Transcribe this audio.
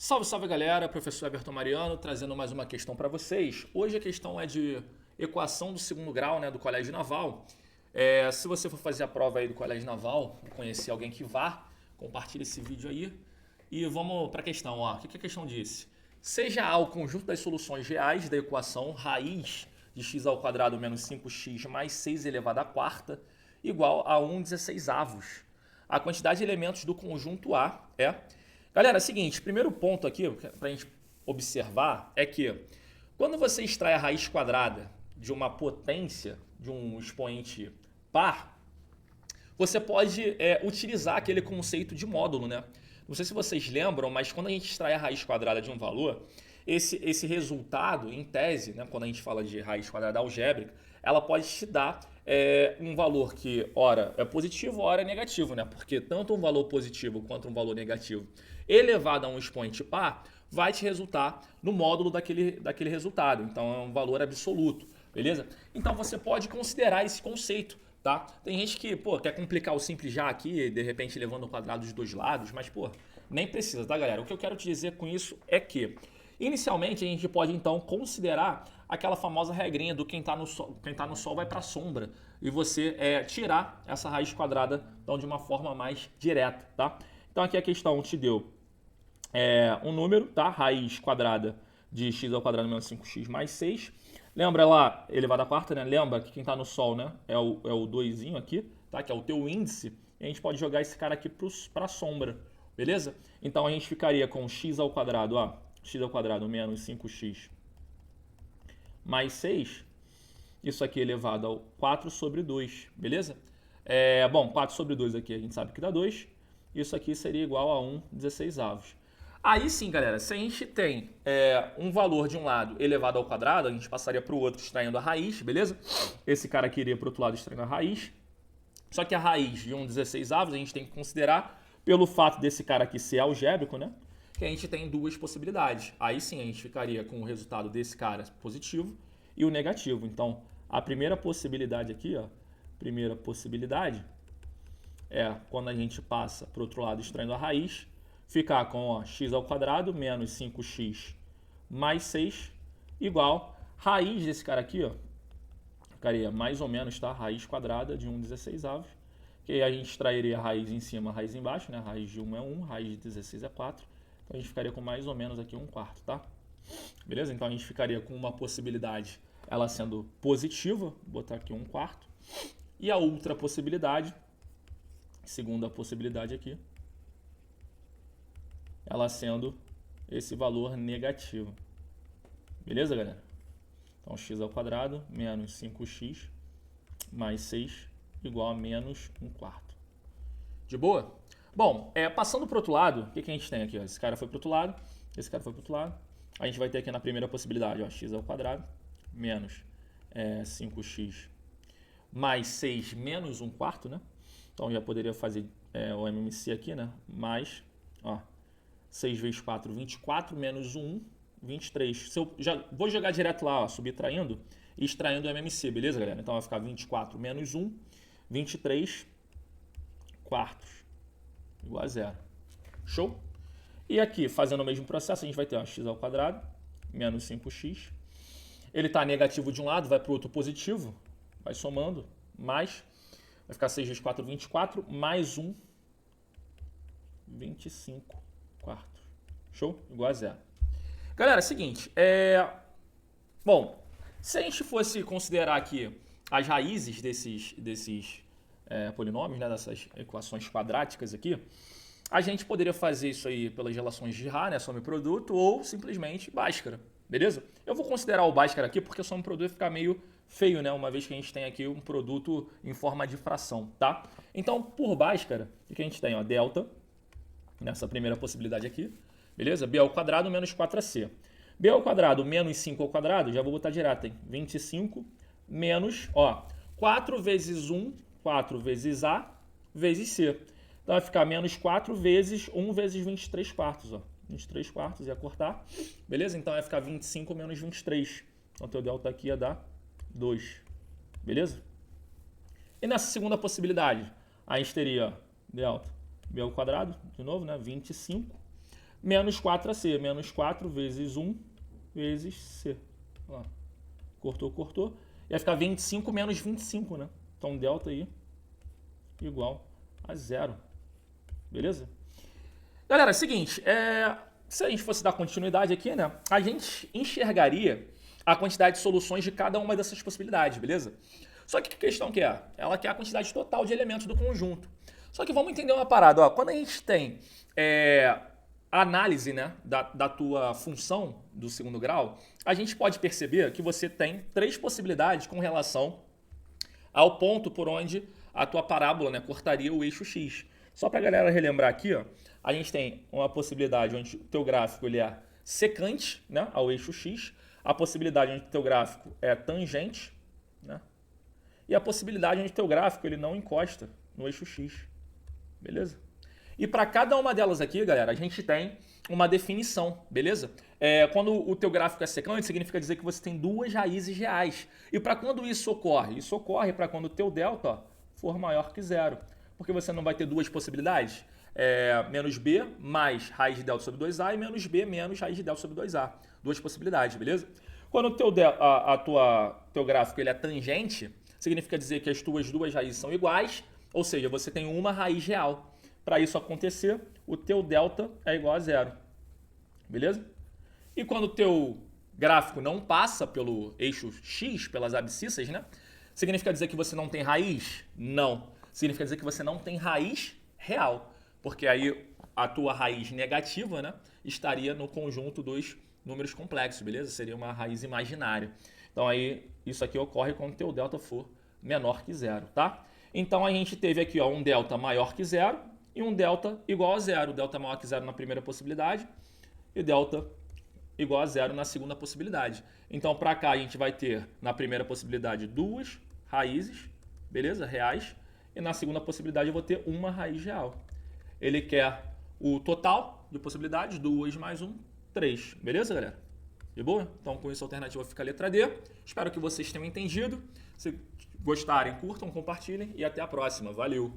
Salve, salve galera, professor Everton Mariano trazendo mais uma questão para vocês. Hoje a questão é de equação do segundo grau, né, do Colégio Naval. Se você for fazer a prova aí do Colégio Naval, conhecer alguém que vá, compartilhe esse vídeo aí. E vamos para a questão. Ó. O que a questão disse? Seja A o conjunto das soluções reais da equação raiz de x ao quadrado menos 5x mais 6 elevado à quarta igual a 1/16avos. A quantidade de elementos do conjunto A é... Galera, é o seguinte, primeiro ponto aqui para a gente observar é que quando você extrai a raiz quadrada de uma potência, de um expoente par, você pode utilizar aquele conceito de módulo, né? Não sei se vocês lembram, mas quando a gente extrai a raiz quadrada de um valor, esse resultado, em tese, né, quando a gente fala de raiz quadrada algébrica, ela pode te dar um valor que, ora, é positivo, ora é negativo, né? Porque tanto um valor positivo quanto um valor negativo elevado a um expoente par vai te resultar no módulo daquele resultado. Então, é um valor absoluto, beleza? Então, você pode considerar esse conceito. Tá? Tem gente que, quer complicar o simples já aqui, de repente levando o quadrado dos dois lados, mas, nem precisa, tá, galera? O que eu quero te dizer com isso é que, inicialmente, a gente pode, então, considerar aquela famosa regrinha do quem tá no sol vai para a sombra, e você tirar essa raiz quadrada, então, de uma forma mais direta, tá? Então, aqui a questão te deu um número, tá? Raiz quadrada de x ao quadrado menos 5x mais 6. Lembra lá, elevado à quarta, né? Lembra que quem está no sol, né? É o 2 aqui, tá? Que é o teu índice. E a gente pode jogar esse cara aqui para a sombra, beleza? Então a gente ficaria com x ao quadrado, ó. X ao quadrado menos 5x mais 6. Isso aqui elevado ao 4 sobre 2, beleza? Bom, 4 sobre 2 aqui a gente sabe que dá 2. Isso aqui seria igual a 1/16avos. Aí sim, galera, se a gente tem um valor de um lado elevado ao quadrado, a gente passaria para o outro extraindo a raiz, beleza? Esse cara aqui iria para o outro lado extraindo a raiz. Só que a raiz de 1/16avos a gente tem que considerar, pelo fato desse cara aqui ser algébrico, né? Que a gente tem duas possibilidades. Aí sim a gente ficaria com o resultado desse cara positivo e o negativo. Então, a primeira possibilidade aqui, ó, primeira possibilidade é quando a gente passa para o outro lado extraindo a raiz, ficar com x ao quadrado menos 5x mais 6 igual raiz desse cara aqui, ó, ficaria mais ou menos, tá? Raiz quadrada de 1/16avos, que aí a gente extrairia a raiz em cima, a raiz embaixo, né? Raiz de 1 é 1, raiz de 16 é 4, então a gente ficaria com mais ou menos aqui 1/4, tá? Beleza? Então a gente ficaria com uma possibilidade, ela sendo positiva, vou botar aqui 1/4, e a outra possibilidade, segunda possibilidade aqui, ela sendo esse valor negativo. Beleza, galera? Então, x ao quadrado menos 5x mais 6 igual a menos 1/4. De boa? Bom, passando para o outro lado, o que a gente tem aqui? Ó? Esse cara foi para o outro lado, esse cara foi para o outro lado. A gente vai ter aqui na primeira possibilidade, ó, x ao quadrado menos 5x mais 6 menos 1/4, né? Então, já poderia fazer o MMC aqui, né? Mais, ó, 6 vezes 4, 24, menos 1, 23. Vou jogar direto lá, ó, subtraindo e extraindo o MMC, beleza, galera? Então vai ficar 24 menos 1, 23 quartos, igual a zero. Show? E aqui, fazendo o mesmo processo, a gente vai ter x ao quadrado menos 5x. Ele está negativo de um lado, vai para o outro positivo, vai somando, mais, vai ficar 6 vezes 4, 24, mais 1, 25 quartos. Show? Igual a zero. Galera, é o seguinte, bom, se a gente fosse considerar aqui as raízes desses polinômios, né, dessas equações quadráticas aqui, a gente poderia fazer isso aí pelas relações de Ra, né, soma e produto, ou simplesmente Bhaskara, beleza? Eu vou considerar o Bhaskara aqui porque o soma e produto fica meio feio, né, uma vez que a gente tem aqui um produto em forma de fração, tá? Então, por Bhaskara, o que a gente tem? Ó, delta, nessa primeira possibilidade aqui, beleza? B ao quadrado menos 4ac. B ao quadrado menos 5 ao quadrado, já vou botar direto, hein? 25 menos, ó, 4 vezes 1, 4 vezes A, vezes C. Então vai ficar menos 4 vezes 1 vezes 23 quartos, ó. 23 quartos ia cortar, beleza? Então vai ficar 25 menos 23. Então teu delta aqui ia dar 2, beleza? E nessa segunda possibilidade, a gente teria, ó, delta B ao quadrado, de novo, né? 25 menos 4ac. Menos 4 vezes 1 vezes c. Olha lá. Cortou, cortou. Ia ficar 25 menos 25, né? Então, delta aí igual a 0. Beleza? Galera, é o seguinte. Se a gente fosse dar continuidade aqui, né? A gente enxergaria a quantidade de soluções de cada uma dessas possibilidades, beleza? Só que a questão que é? Ela quer a quantidade total de elementos do conjunto. Só que vamos entender uma parada. Ó. Quando a gente tem a análise, né, da tua função do segundo grau, a gente pode perceber que você tem 3 possibilidades com relação ao ponto por onde a tua parábola, né, cortaria o eixo x. Só para a galera relembrar aqui, ó, a gente tem uma possibilidade onde o teu gráfico ele é secante, né, ao eixo x, a possibilidade onde o teu gráfico é tangente, né, e a possibilidade onde o teu gráfico ele não encosta no eixo x. Beleza? E para cada uma delas aqui, galera, a gente tem uma definição, beleza? Quando o teu gráfico é secante, significa dizer que você tem 2 raízes reais. E para quando isso ocorre? Isso ocorre para quando o teu delta for maior que 0. Porque você não vai ter 2 possibilidades. Menos b mais raiz de delta sobre 2a e menos b menos raiz de delta sobre 2a. 2 possibilidades, beleza? Quando o teu gráfico ele é tangente, significa dizer que as tuas 2 raízes são iguais, ou seja, você tem uma raiz real. Para isso acontecer, o teu delta é igual a 0. Beleza? E quando o teu gráfico não passa pelo eixo x, pelas abscissas, né? Significa dizer que você não tem raiz? Não. Significa dizer que você não tem raiz real. Porque aí a tua raiz negativa, né, estaria no conjunto dos números complexos, beleza? Seria uma raiz imaginária. Então aí isso aqui ocorre quando o teu delta for menor que 0, tá? Então a gente teve aqui ó, um delta maior que 0 e um delta igual a 0. Delta maior que 0 na primeira possibilidade e delta igual a 0 na segunda possibilidade. Então, para cá, a gente vai ter, na primeira possibilidade, 2 raízes, beleza? Reais. E na segunda possibilidade, eu vou ter uma raiz real. Ele quer o total de possibilidades, 2 mais 1, 3. Beleza, galera? De boa? Então, com isso, a alternativa fica a letra D. Espero que vocês tenham entendido. Se gostarem, curtam, compartilhem e até a próxima. Valeu!